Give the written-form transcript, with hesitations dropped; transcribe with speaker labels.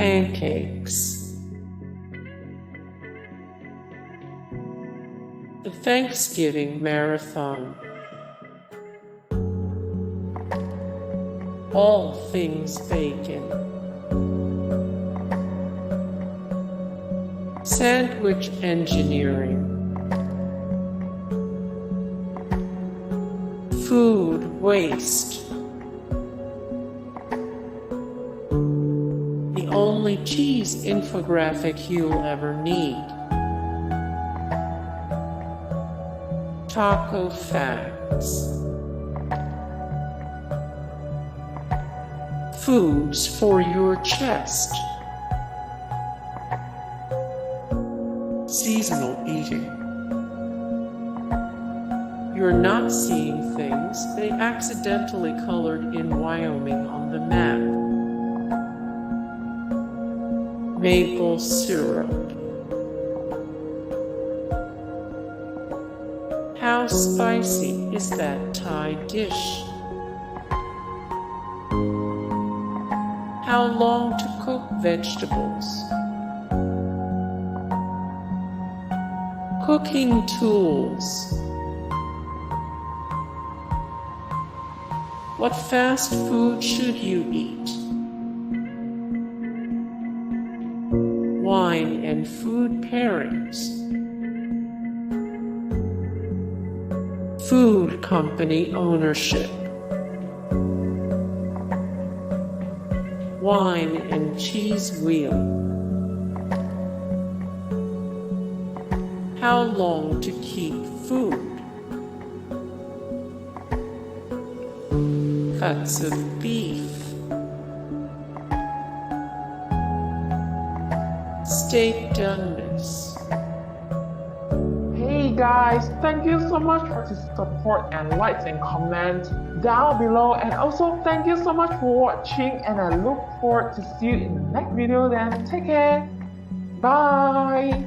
Speaker 1: Pancakes. The Thanksgiving Marathon. All things bacon. Sandwich engineering. Food waste. The only cheese infographic you'll ever need. Taco facts. Foods for your chest. Seasonal eating. You're not seeing things they accidentally colored in Wyoming on the map. Maple syrup. How spicy is that Thai dish? How long to cook vegetables? Cooking tools. What fast food should you eat? Wine and food pairings. Food company ownership. Wine and cheese wheel. How long to keep food? Cuts of beef. Steak doneness.
Speaker 2: Hey guys, thank you so much for the support and likes and comments down below, and also thank you so much for watching, and I look forward to see you in the next video. Then take care, bye.